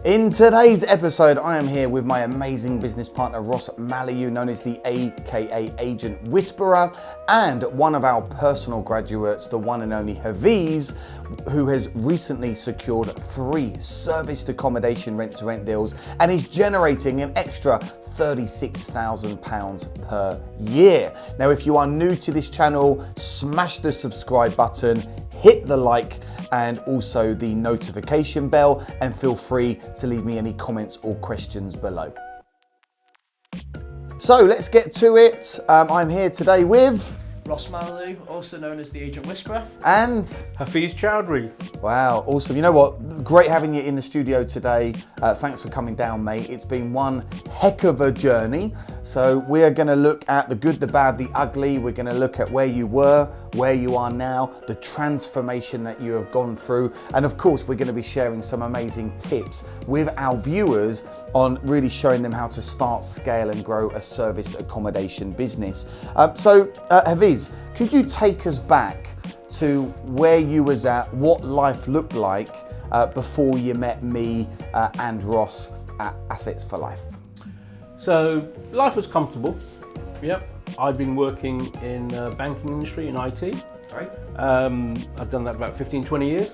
In today's episode, I am here with my amazing business partner, Ross Mallalieu, known as the AKA Agent Whisperer, and one of our personal graduates, the one and only Hafiz, who has recently secured 3 serviced accommodation rent-to-rent deals and is generating an extra £36,000 per year. Now, if you are new to this channel, smash the subscribe button, hit the like and also the notification bell, and feel free to leave me any comments or questions below. So let's get to it. I'm here today with Ross Mallalieu, also known as the Agent Whisperer. And Hafiz Choudhury. Wow, awesome. You know what? Great having you in the studio today. Thanks for coming down, mate. It's been one heck of a journey. So we are going to look at the good, the bad, the ugly. We're going to look at where you were, where you are now, the transformation that you have gone through. And of course, we're going to be sharing some amazing tips with our viewers on really showing them how to start, scale and grow a serviced accommodation business. Hafiz, could you take us back to where you was at, what life looked like before you met me and Ross at Assets for Life? So life was comfortable. Yep. I've been working in banking industry, in IT. Right. I've done that about 15, 20 years.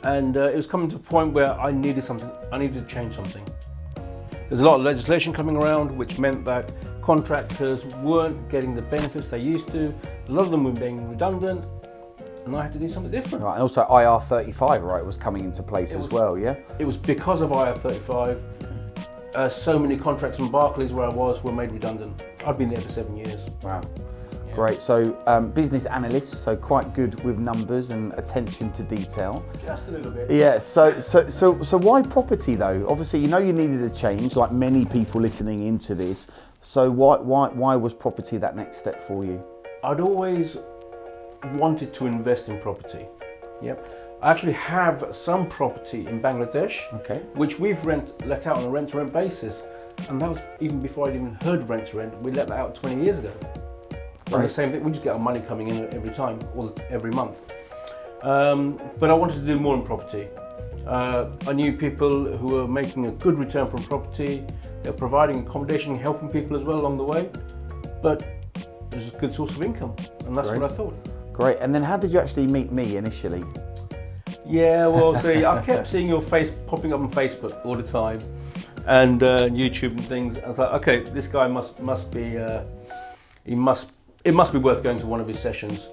And it was coming to a point where I needed something. I needed to change something. There's a lot of legislation coming around, which meant that contractors weren't getting the benefits they used to. A lot of them were being redundant, and I had to do something different. Right, and also IR35, right, was coming into place as well, yeah? It was because of IR35. So many contracts from Barclays where I was were made redundant. I've been there for 7 years. Wow. Yeah. Great. So business analyst, so quite good with numbers and attention to detail. Just a little bit. Yeah. So why property though? Obviously, you know you needed a change, like many people listening into this. So why was property that next step for you? I'd always wanted to invest in property. Yep. I actually have some property in Bangladesh, okay, which we've let out on a rent-to-rent basis, and that was even before I'd even heard of rent-to-rent. We let that out 20 years ago. Right. And the same thing, we just get our money coming in every time, or every month. But I wanted to do more in property. I knew people who were making a good return from property. They're providing accommodation, helping people as well along the way. But it was a good source of income, and that's Great. what I thought. Great. And then how did you actually meet me initially? Yeah, well, see, I kept seeing your face popping up on Facebook all the time, and YouTube and things. I was like, okay, this guy must be, it must be worth going to one of his sessions.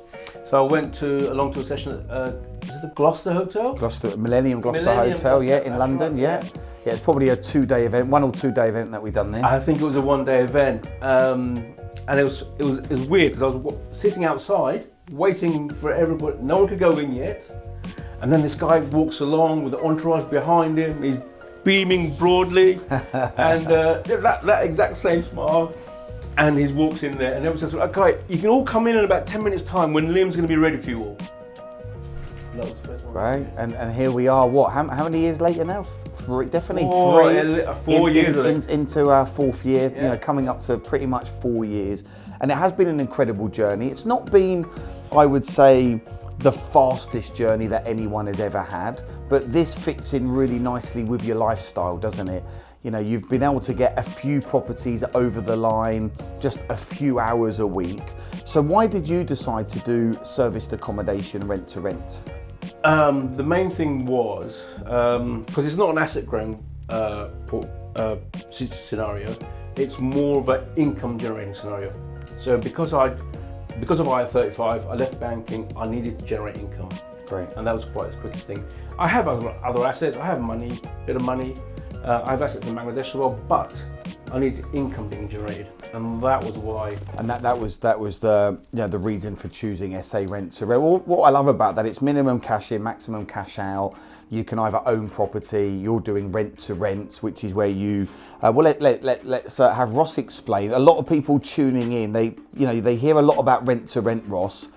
So I went along to a session at, is it the Gloucester Hotel? Millennium Gloucester Hotel, yeah, in London, right, yeah. Yeah, it's probably a 2-day event, 1 or 2 day event that we done there. I think it was a 1-day event, and it was weird because I was sitting outside waiting for everybody. No one could go in yet. And then this guy walks along with the entourage behind him. He's beaming broadly, and that exact same smile. And he walks in there, and everyone says, "Okay, you can all come in about 10 minutes' time when Liam's going to be ready for you all." That was the first one. Right, and here we are. What? How many years later now? Definitely 4 years into our 4th year. Yeah. You know, coming up to pretty much 4 years, and it has been an incredible journey. It's not been, I would say, the fastest journey that anyone has ever had, but this fits in really nicely with your lifestyle, doesn't it? You know, you've been able to get a few properties over the line, just a few hours a week. So why did you decide to do serviced accommodation rent to rent? The main thing was, because it's not an asset growing scenario, it's more of an income generating scenario. So because of IR35, I left banking, I needed to generate income. Great. And that was quite the quickest thing. I have other assets, I have money, bit of money. I have assets in Bangladesh as well, but I need income being generated, and that was why. And that was the the reason for choosing SA Rent to Rent. What I love about that, it's minimum cash in, maximum cash out. You can either own property, you're doing rent to rent, which is where you. Let's have Ross explain. A lot of people tuning in, they hear a lot about rent to rent. Ross,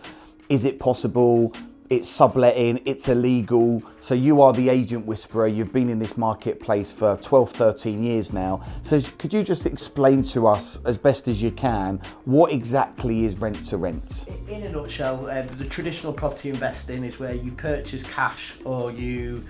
is it possible? it's subletting, it's illegal. So you are the agent whisperer. You've been in this marketplace for 12, 13 years now. So could you just explain to us, as best as you can, what exactly is rent to rent? In a nutshell, the traditional property investing is where you purchase cash or you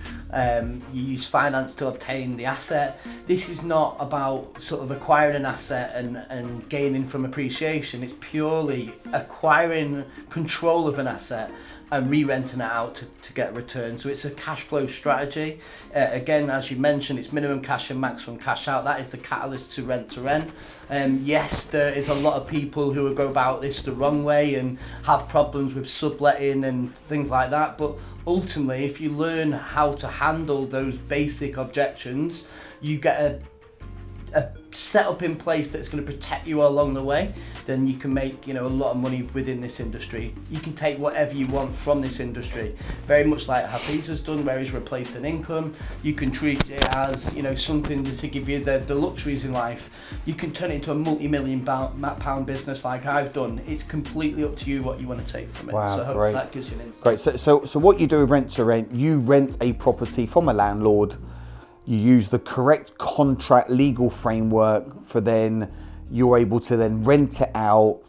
use finance to obtain the asset. This is not about sort of acquiring an asset and gaining from appreciation. It's purely acquiring control of an asset and re-renting it out to get a return. So it's a cash flow strategy. Again, as you mentioned, it's minimum cash and maximum cash out. That is the catalyst to rent. Yes, there is a lot of people who will go about this the wrong way and have problems with subletting and things like that. But ultimately, if you learn how to handle those basic objections, you get a setup in place that's going to protect you along the way, then you can make, a lot of money within this industry. You can take whatever you want from this industry, very much like Hafiz has done, where he's replaced an income. You can treat it as, something to give you the luxuries in life. You can turn it into a multi-million pound business like I've done. It's completely up to you what you want to take from it. Wow, so I hope great. that gives you an insight. Great. So what you do with rent to rent, you rent a property from a landlord. You use the correct contract legal framework for then you're able to then rent it out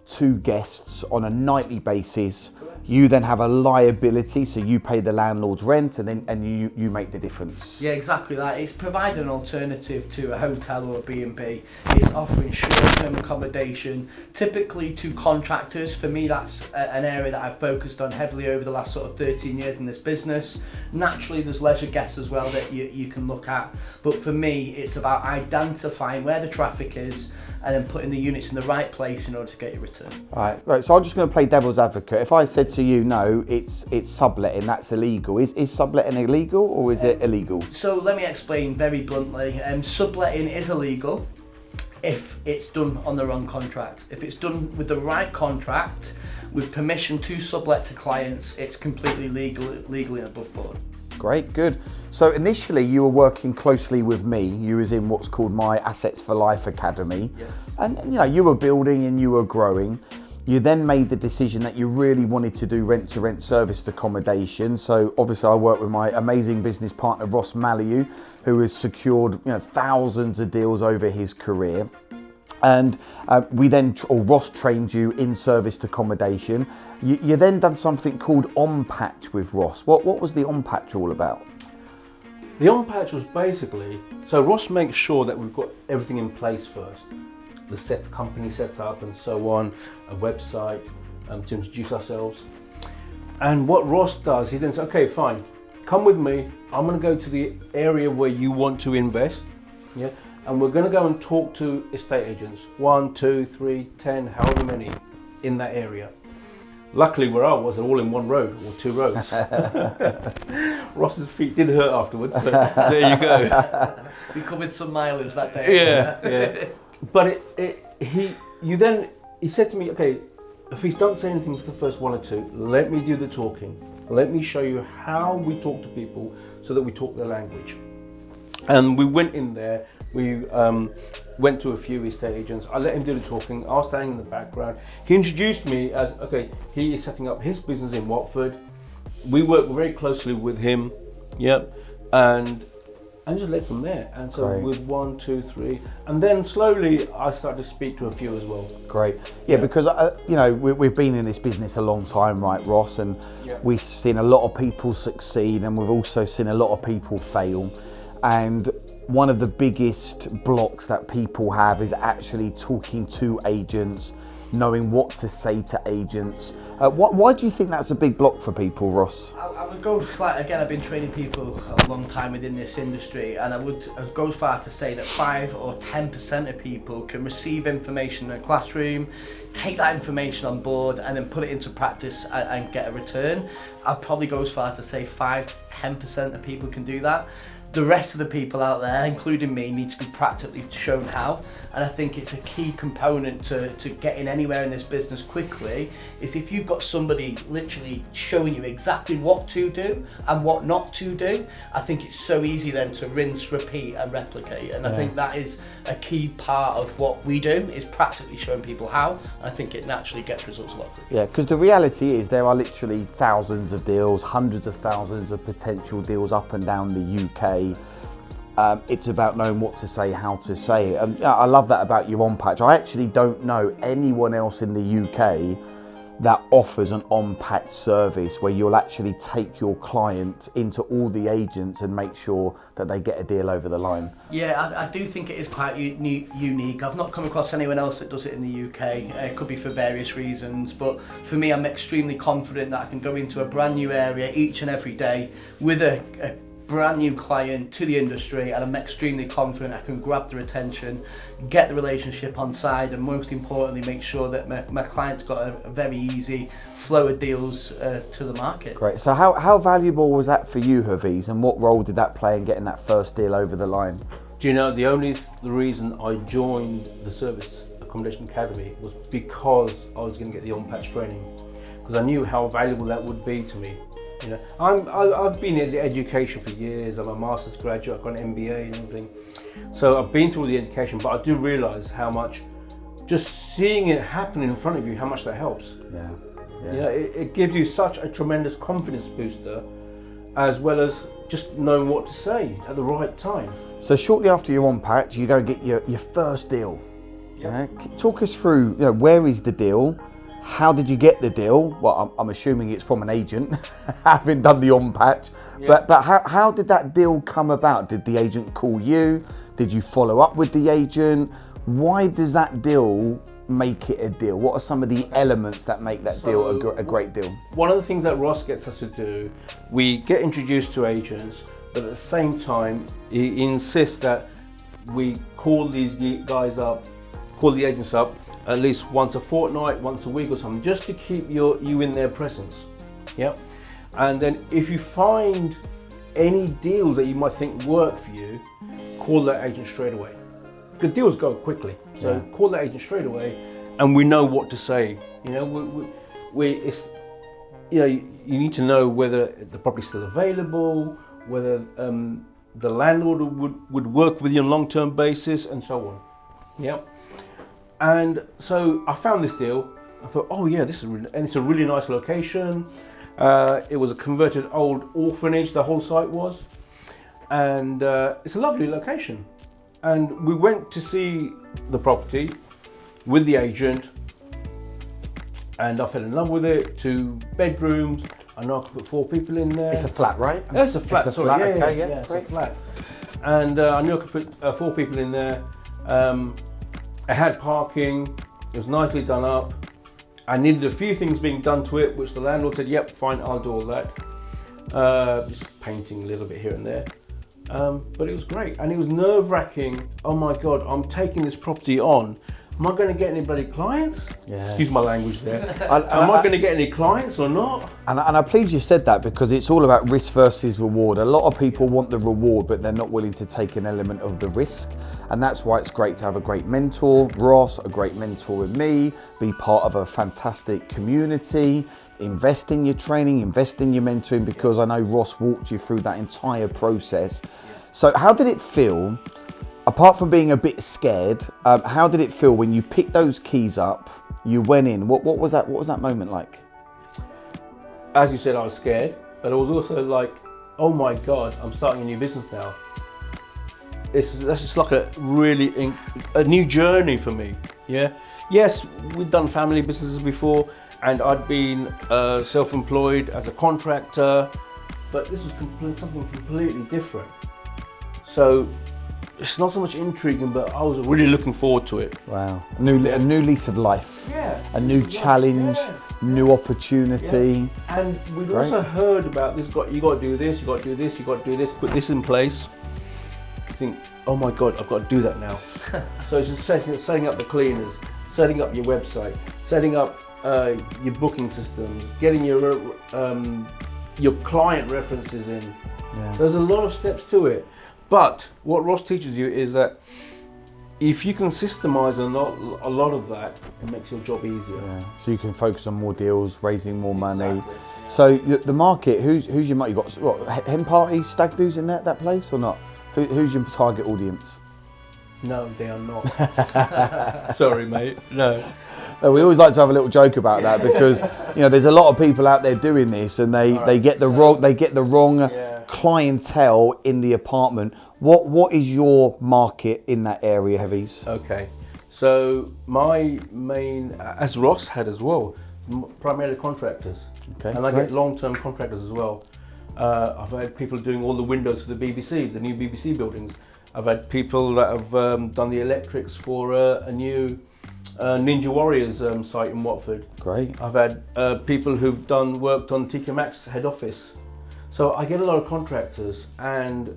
to guests on a nightly basis. You then have a liability, so you pay the landlord's rent and you make the difference. Yeah, exactly that. It's providing an alternative to a hotel or a B&B. It's offering short-term accommodation, typically to contractors. For me, that's an area that I've focused on heavily over the last sort of 13 years in this business. Naturally, there's leisure guests as well that you can look at. But for me, it's about identifying where the traffic is and then putting the units in the right place in order to get your return. All right, great. So I'm just going to play devil's advocate. If I said to you, no, it's subletting, that's illegal. Is subletting illegal or is it illegal? So let me explain very bluntly. Subletting is illegal if it's done on the wrong contract. If it's done with the right contract, with permission to sublet to clients, it's completely legally above board. Great, good. So initially you were working closely with me. You was in what's called my Assets for Life Academy. Yeah. And you were building and you were growing. You then made the decision that you really wanted to do rent to rent serviced accommodation. So obviously I work with my amazing business partner, Ross Mallalieu, who has secured thousands of deals over his career. And Ross trained you in serviced accommodation. You then done something called unpacked with Ross. What was the unpacked all about? The unpacked was basically, so Ross makes sure that we've got everything in place first. The company set up and so on, a website to introduce ourselves. And what Ross does, he then says, okay, fine, come with me. I'm going to go to the area where you want to invest. Yeah. And we're going to go and talk to estate agents, 1, 2, 3, 10, however many in that area. Luckily where I was, they're all in one road or 2 roads. Ross's feet did hurt afterwards, but there you go. We covered some mileage that day. Yeah. But he said to me, okay, if he's don't say anything for the first 1 or 2, let me do the talking. Let me show you how we talk to people so that we talk their language. And we went in there. We went to a few estate agents. I let him do the talking. I was standing in the background. He introduced me as, okay, he is setting up his business in Watford. We work very closely with him, and just led from there. And so Great. with 1, 2, 3, and then slowly I started to speak to a few as well. Great. Yeah, because we've been in this business a long time, right, Ross? And we've seen a lot of people succeed, and we've also seen a lot of people fail. And one of the biggest blocks that people have is actually talking to agents, knowing what to say to agents. Why do you think that's a big block for people, Ross? I would go, again, I've been training people a long time within this industry, and I would go as far to say that 5 or 10% of people can receive information in a classroom, take that information on board, and then put it into practice and get a return. I'd probably go as far to say 5 to 10% of people can do that. The rest of the people out there, including me, need to be practically shown how. And I think it's a key component to getting anywhere in this business quickly, is if you've got somebody literally showing you exactly what to do and what not to do, I think it's so easy then to rinse, repeat and replicate. And I think that is a key part of what we do, is practically showing people how. And I think it naturally gets results a lot quicker. Yeah, because the reality is there are literally thousands of deals, hundreds of thousands of potential deals up and down the UK. It's about knowing what to say, how to say it. And I love that about your unpacked. I actually don't know anyone else in the UK that offers an unpacked service where you'll actually take your client into all the agents and make sure that they get a deal over the line. Yeah, I do think it is quite unique. I've not come across anyone else that does it in the UK. It could be for various reasons, but for me, I'm extremely confident that I can go into a brand new area each and every day with a brand new client to the industry, and I'm extremely confident I can grab their attention, get the relationship on side, and most importantly make sure that my client's got a very easy flow of deals to the market. Great. So how valuable was that for you, Hafiz, and what role did that play in getting that first deal over the line? Do you know, the reason I joined the Serviced Accommodation Academy was because I was going to get the unpacked training, because I knew how valuable that would be to me. You know, I've been in the education for years. I'm a master's graduate, I've got an MBA and everything. So I've been through the education, but I do realise how much just seeing it happen in front of you, how much that helps. Yeah. You know, it gives you such a tremendous confidence booster, as well as just knowing what to say at the right time. So shortly after you're unpacked, you go and get your first deal. Yeah. Talk us through, where is the deal? How did you get the deal? Well, I'm assuming it's from an agent, having done the unpacked. Yeah. But how did that deal come about? Did the agent call you? Did you follow up with the agent? Why does that deal make it a deal? What are some of the elements that make that deal a great deal? One of the things that Ross gets us to do, we get introduced to agents, but at the same time, he insists that we call these guys up, call the agents up, at least once a fortnight, once a week or something, just to keep you in their presence. Yeah. And then if you find any deals that you might think work for you, call that agent straight away. Because deals go quickly. So call that agent straight away, and we know what to say. You need to know whether the property's still available, whether the landlord would work with you on a long-term basis, and so on. Yeah. And so I found this deal. I thought, oh yeah, it's a really nice location. It was a converted old orphanage, the whole site was. And it's a lovely location. And we went to see the property with the agent, and I fell in love with it. 2 bedrooms. I know I could put 4 people in there. It's a flat, right? Yeah, it's a flat. It's a flat, okay, yeah, great. it's a flat. And I knew I could put 4 people in there. I had parking, it was nicely done up. I needed a few things being done to it, which the landlord said, yep, fine, I'll do all that. Just painting a little bit here and there. But it was great, and it was nerve-wracking. Oh my God, I'm taking this property on. Am I going to get anybody clients? Yeah. Excuse my language there. Am I going to get any clients or not? And I'm pleased you said that, because it's all about risk versus reward. A lot of people want the reward, but they're not willing to take an element of the risk. And that's why it's great to have a great mentor, Ross, a great mentor in me, be part of a fantastic community, invest in your training, invest in your mentoring, because I know Ross walked you through that entire process. So how did it feel? Apart from being a bit scared, how did it feel when you picked those keys up, you went in? What was that moment like? As you said, I was scared, but I was also like, oh my God, I'm starting a new business now. That's just like a new journey for me. Yeah. Yes, we've done family businesses before, and I'd been self-employed as a contractor, but this was something completely different. So it's not so much intriguing, but I was really looking forward to it. Wow, a new lease of life. Yeah. A new challenge, new opportunity. Yeah. And we've also heard about this. You got to do this. You got to do this. You got to do this. Put this in place. I think, oh my God, I've got to do that now. So it's just setting up the cleaners, setting up your website, setting up your booking systems, getting your client references in. Yeah. There's a lot of steps to it. But what Ross teaches you is that if you can systemize a lot of that, it makes your job easier. Yeah. So you can focus on more deals, raising more money. Exactly, yeah. So the market, who's your market? You got what, hen party, stag do's in that place or not? Who's your target audience? No, they are not. Sorry, mate. No. We always like to have a little joke about that because there's a lot of people out there doing this and they get the wrong Yeah. clientele in the apartment. What is your market in that area, Hafiz? Okay. So my main, as Ross had as well, primarily contractors. Okay, And I great. get long-term contractors as well. I've had people doing all the windows for the BBC, the new BBC buildings. I've had people that have done the electrics for a new Ninja Warriors site in Watford. Great. I've had people who've worked on TK Maxx head office. So I get a lot of contractors, and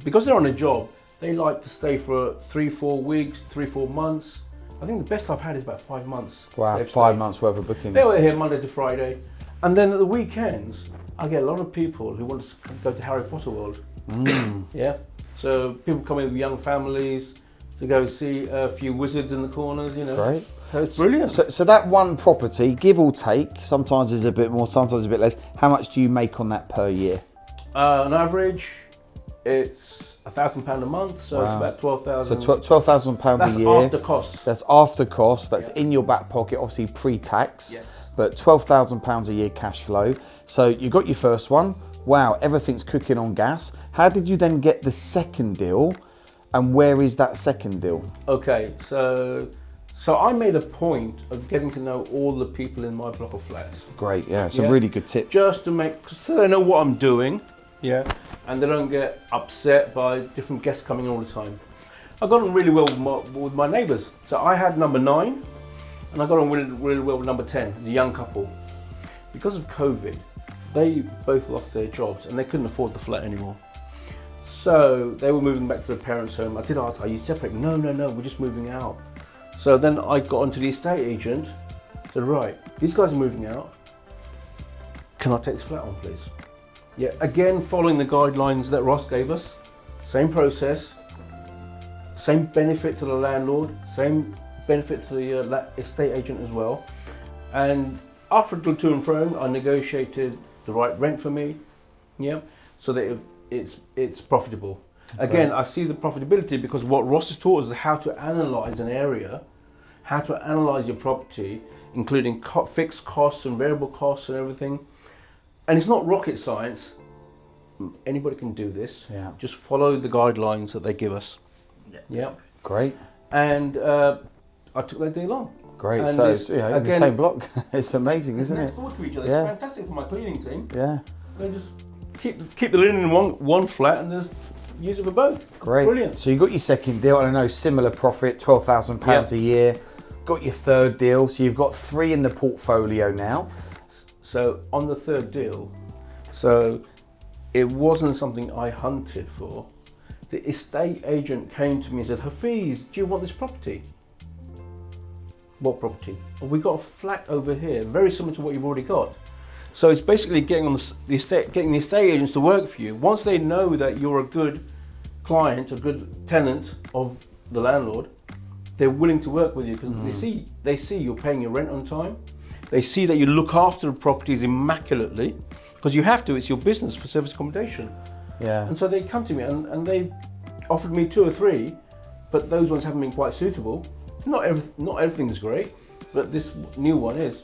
because they're on a job, they like to stay for 3-4 weeks, 3-4 months. I think the best I've had is about 5 months. Wow, they've 5 stayed. months worth of bookings. They were here Monday to Friday. And then at the weekends, I get a lot of people who want to go to Harry Potter World. Yeah. So people come in with young families to go see a few wizards in the corners, Great. So it's brilliant. So that one property, give or take, sometimes it's a bit more, sometimes a bit less. How much do you make on that per year? On average, it's £1,000 a month, so Wow. it's about 12,000. So £12,000 That's a year. after costs. That's after cost. That's Yeah. in your back pocket, obviously pre-tax. Yes. But £12,000 a year cash flow. So you got your first one. Wow, everything's cooking on gas. How did you then get the second deal? And where is that second deal? Okay, so I made a point of getting to know all the people in my block of flats. Great, yeah, it's a Yeah. really good tip. Just so they know what I'm doing, yeah, and they don't get upset by different guests coming all the time. I got on really well with my neighbours. So I had number 9, and I got on really well with number 10, the young couple. Because of COVID, they both lost their jobs and they couldn't afford the flat anymore. So they were moving back to their parents' home. I did ask, are you separating? No, we're just moving out. So then I got onto the estate agent, said, right, these guys are moving out. Can I take this flat on, please? Yeah, again, following the guidelines that Ross gave us. Same process, same benefit to the landlord, same benefit to the estate agent as well. And after a to and fro, I negotiated the right rent for me, yeah, so that it's profitable. Again, I see the profitability because what Ross has taught us is how to analyse an area, how to analyse your property, including fixed costs and variable costs and everything. And it's not rocket science. Anybody can do this. Yeah. Just follow the guidelines that they give us. Yeah. Great, And I took that deal on. great. And So this- it's, in the again- same block. It's amazing, isn't Next it? door to each other. Yeah. It's fantastic for my cleaning team. Yeah, They just keep the linen in one flat and just use it for both. great. Brilliant. So you got your second deal, and I know similar profit, £12,000 Yeah. a year. Got your third deal, so you've got 3 in the portfolio now. So on the third deal, so it wasn't something I hunted for. The estate agent came to me and said, Hafiz, do you want this property? What property? Well, we got a flat over here, very similar to what you've already got. So it's basically getting the estate agents to work for you. Once they know that you're a good client, a good tenant of the landlord, they're willing to work with you because they see you're paying your rent on time. They see that you look after the properties immaculately because you have to. It's your business for service accommodation. Yeah. And so they come to me and they offered me 2 or 3, but those ones haven't been quite suitable. Not everything's great, but this new one is.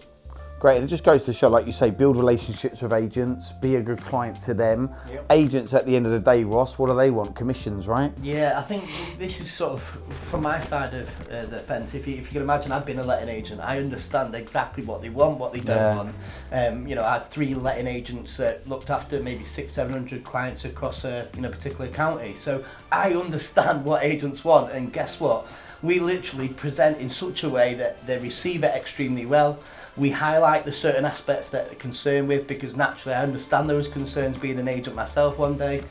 Great, and it just goes to show, like you say, build relationships with agents, be a good client to them. Yep. Agents, at the end of the day, Ross, what do they want? Commissions, right? Yeah, I think this is sort of from my side of the fence. If you can imagine, I've been a letting agent. I understand exactly what they want, what they don't want. I had 3 letting agents that looked after maybe 600-700 clients across a particular county. So I understand what agents want, and guess what? We literally present in such a way that they receive it extremely well. We highlight the certain aspects that they're concerned with because naturally I understand those concerns being an agent myself one day.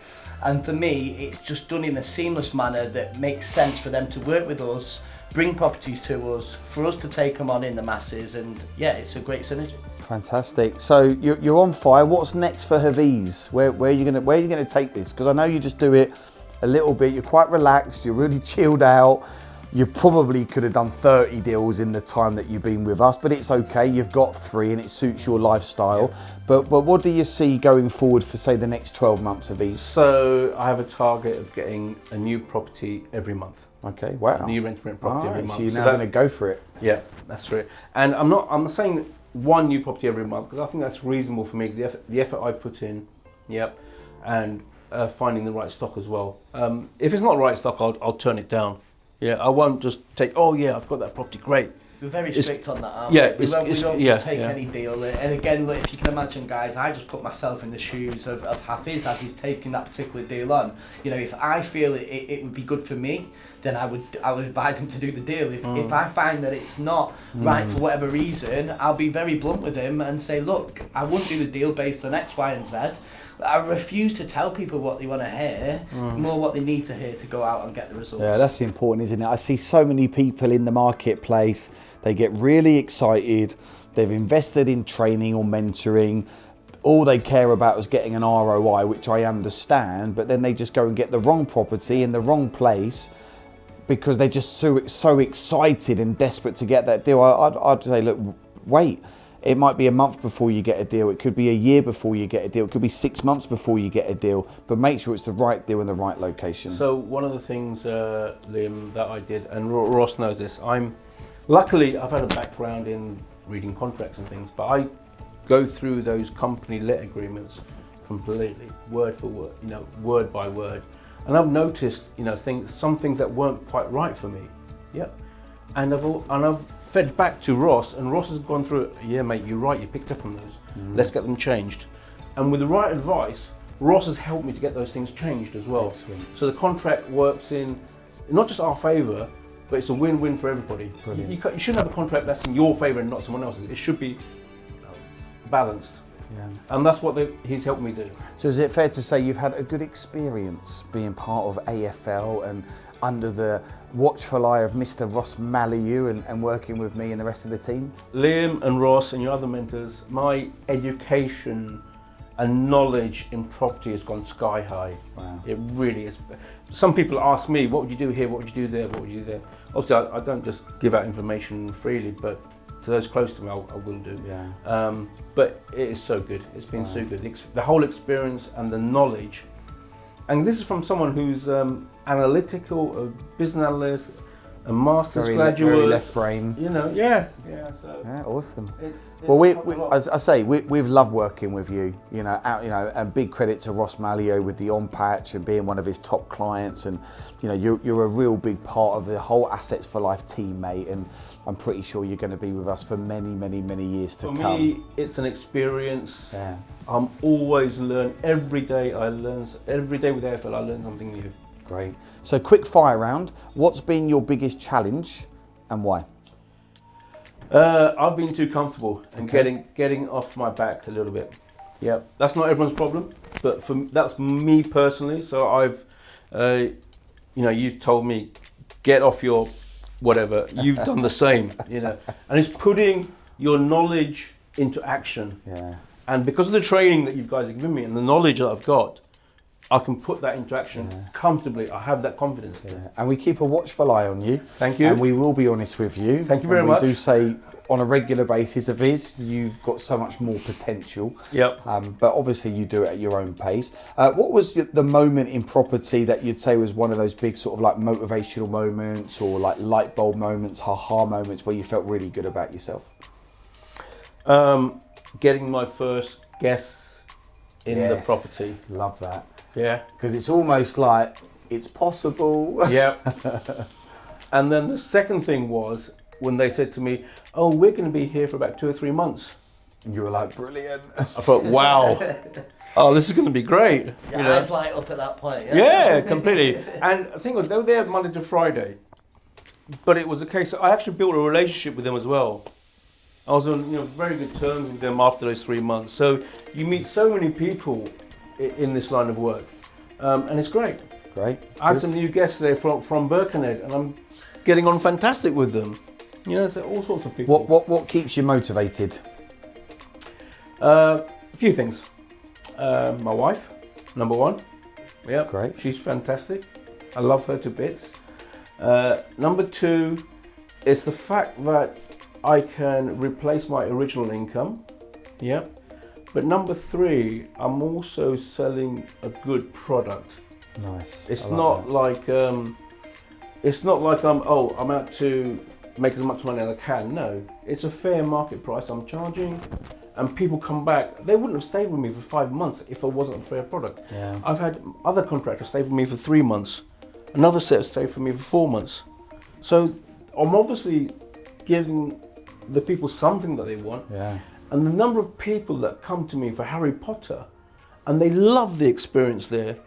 And for me, it's just done in a seamless manner that makes sense for them to work with us, bring properties to us, for us to take them on in the masses, and yeah, it's a great synergy. Fantastic. So you're on fire. What's next for Hafiz? Where are you gonna take this? Because I know you just do it a little bit. You're quite relaxed. You're really chilled out. You probably could have done 30 deals in the time that you've been with us, but it's okay. You've got 3 and it suits your lifestyle. But what do you see going forward for, say, the next 12 months of these? So I have a target of getting a new property every month. Okay, wow. A new rent-to-rent property every month. So you're now going to go for it. Yeah, that's right. And I'm not saying one new property every month, because I think that's reasonable for me. The effort I put in, and finding the right stock as well. If it's not the right stock, I'll turn it down. Yeah, I won't just take, oh yeah, I've got that property, great. We're very strict on that, aren't we? We don't just take any deal. And again, look, if you can imagine, guys, I just put myself in the shoes of Hafiz as he's taking that particular deal on. You know, if I feel it would be good for me, then I would advise him to do the deal. If I find that it's not right for whatever reason, I'll be very blunt with him and say, look, I wouldn't do the deal based on X, Y, and Z. I refuse to tell people what they want to hear, more what they need to hear to go out and get the results. Yeah, that's important, isn't it? I see so many people in the marketplace, they get really excited, they've invested in training or mentoring, all they care about is getting an ROI, which I understand, but then they just go and get the wrong property in the wrong place because they're just so excited and desperate to get that deal. I'd say, look, wait. It might be a month before you get a deal. It could be a year before you get a deal. It could be 6 months before you get a deal. But make sure it's the right deal in the right location. So one of the things, Liam, that I did, and Ross knows this, luckily I've had a background in reading contracts and things, but I go through those company let agreements completely, word for word, word by word. And I've noticed, some things that weren't quite right for me. Yep. And I've fed back to Ross, and Ross has gone through it. Yeah, mate, you're right. You picked up on those. Let's get them changed. And with the right advice, Ross has helped me to get those things changed as well. Excellent. So the contract works in not just our favour, but it's a win-win for everybody. Brilliant. You shouldn't have a contract that's in your favour and not someone else's. It should be balanced. Yeah. And that's what he's helped me do. So is it fair to say you've had a good experience being part of AFL and under the watchful eye of Mr. Ross Mallalieu and working with me and the rest of the team? Liam and Ross and your other mentors, my education and knowledge in property has gone sky high. Wow. It really is. Some people ask me, what would you do here, what would you do there, what would you do there? Obviously, I don't just give out information freely, but to those close to me, I will do. Yeah. But it is so good. It's been so good. The whole experience and the knowledge. And this is from someone who's analytical, a business analyst, a master's graduate. Very left brain. So Yeah, awesome. It's Well, as I say, we've loved working with you. And big credit to Ross Mallalieu with the unpacked and being one of his top clients. And you're a real big part of the whole Assets for Life team, mate. And I'm pretty sure you're going to be with us for many, many, many years to come. For me, it's an experience. Yeah. I'm always learning. Every day I learn. Every day with AFL, I learn something new. Great. So quick fire round. What's been your biggest challenge and why? I've been too comfortable and getting off my back a little bit. Yeah, that's not everyone's problem, but that's me personally. So I've, you told me, get off your whatever. You've done the same, and it's putting your knowledge into action. Yeah. And because of the training that you guys have given me and the knowledge that I've got, I can put that into action comfortably. I have that confidence. Yeah. And we keep a watchful eye on you. Thank you. And we will be honest with you. Thank you very much. We do say on a regular basis of his, you've got so much more potential. Yep. But obviously you do it at your own pace. What was the moment in property that you'd say was one of those big sort of like motivational moments or like light bulb moments, ha-ha moments where you felt really good about yourself? Getting my first guests in the property. Love that. Yeah. Because it's almost like it's possible. Yeah. And then the second thing was when they said to me, oh, we're going to be here for about 2 or 3 months. You were like, brilliant. I thought, wow. Oh, this is going to be great. Your eyes light up at that point. Yeah, completely. And the thing was, they were there Monday to Friday. But it was a case, I actually built a relationship with them as well. I was on very good terms with them after those 3 months. So you meet so many people in this line of work. and it's great. Great. I had some new guests today from Birkenhead, and I'm getting on fantastic with them. You know, all sorts of people. What keeps you motivated? A few things. My wife, number one. Yeah, Great. She's fantastic. I love her to bits. Number two is the fact that I can replace my original income. Yeah. But number three, I'm also selling a good product. Nice. It's not like I'm out to make as much money as I can. No, it's a fair market price I'm charging, and people come back. They wouldn't have stayed with me for 5 months if it wasn't a fair product. Yeah. I've had other contractors stay with me for 3 months, another set stay for me for 4 months. So I'm obviously giving the people something that they want. Yeah. And the number of people that come to me for Harry Potter, and they love the experience there.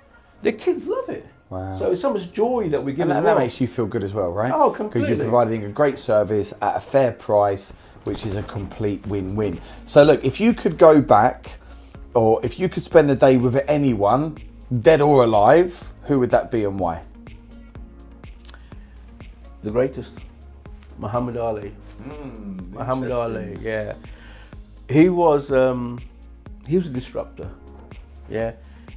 Their kids love it. Wow. So it's so much joy that we give And them. that makes you feel good as well, right? Oh, completely. Because you're providing a great service at a fair price, which is a complete win-win. So look, if you could go back, or if you could spend the day with anyone, dead or alive, who would that be and why? The greatest, Muhammad Ali. Muhammad Ali, yeah. He was a disruptor. Yeah.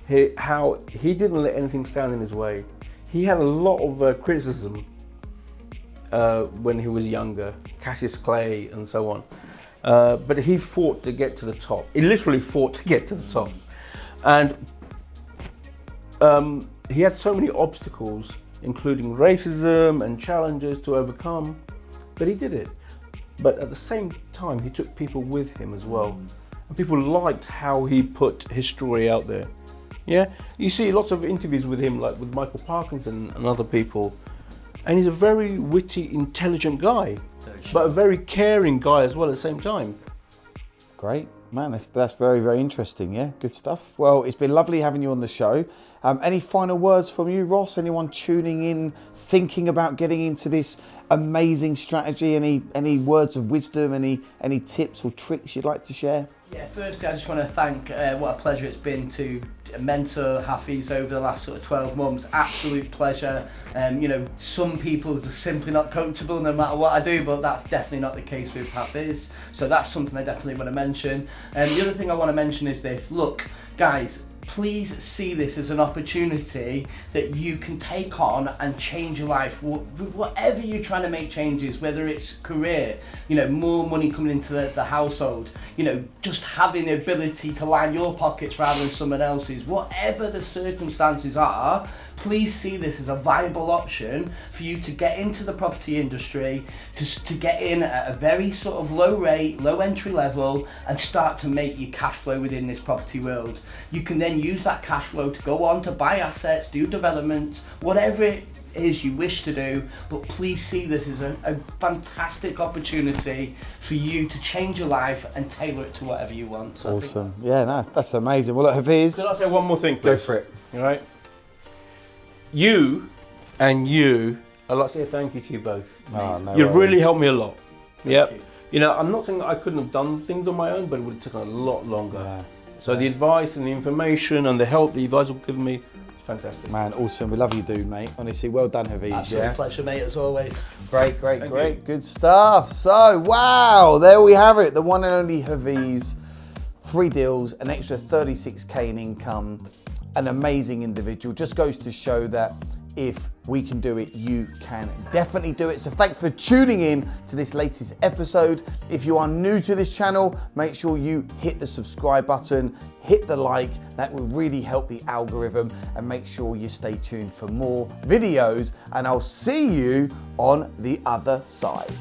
He didn't let anything stand in his way. He had a lot of criticism when he was younger, Cassius Clay and so on. But he fought to get to the top. He literally fought to get to the top. And he had so many obstacles, including racism and challenges to overcome, but he did it. But at the same time, he took people with him as well. And people liked how he put his story out there. Yeah, you see lots of interviews with him, like with Michael Parkinson and other people, and he's a very witty, intelligent guy, but a very caring guy as well at the same time. Great, man, that's very, very interesting, yeah, good stuff. Well, it's been lovely having you on the show. Any final words from you, Ross? Anyone tuning in, thinking about getting into this amazing strategy? Any words of wisdom, any tips or tricks you'd like to share? Yeah, firstly, I just want to thank, what a pleasure it's been to mentor Hafiz over the last sort of 12 months. Absolute pleasure. You know, some people are simply not coachable no matter what I do, but that's definitely not the case with Hafiz. So that's something I definitely want to mention. The other thing I want to mention is this. Look, guys, please see this as an opportunity that you can take on and change your life. Whatever you're trying to make changes, whether it's career, you know, more money coming into the household, you know, just having the ability to line your pockets rather than someone else's, whatever the circumstances are, please see this as a viable option for you to get into the property industry, to get in at a very sort of low rate, low entry level, and start to make your cash flow within this property world. You can then use that cash flow to go on to buy assets, do developments, whatever it is you wish to do, but please see this as a fantastic opportunity for you to change your life and tailor it to whatever you want. So awesome. Yeah, no, that's amazing. Well, look, Hafiz. Could I say one more thing, please? Go for it. All right. You, I'd like to say thank you to you both. Oh, no You've really worries. helped me a lot. Yep. you. You know, I'm not saying that I couldn't have done things on my own, but it would have taken a lot longer. Yeah. So the advice and the information and the help that you guys have given me, it's fantastic. Man, awesome. We love you, dude, mate. Honestly, well done, Hafiz. Absolute pleasure, mate, as always. Great. Thank you. Good stuff. So, wow, there we have it. The one and only Hafiz. 3 deals, an extra 36k in income, an amazing individual. Just goes to show that if we can do it, you can definitely do it. So thanks for tuning in to this latest episode. If you are new to this channel, make sure you hit the subscribe button, hit the like. That will really help the algorithm, and make sure you stay tuned for more videos, and I'll see you on the other side.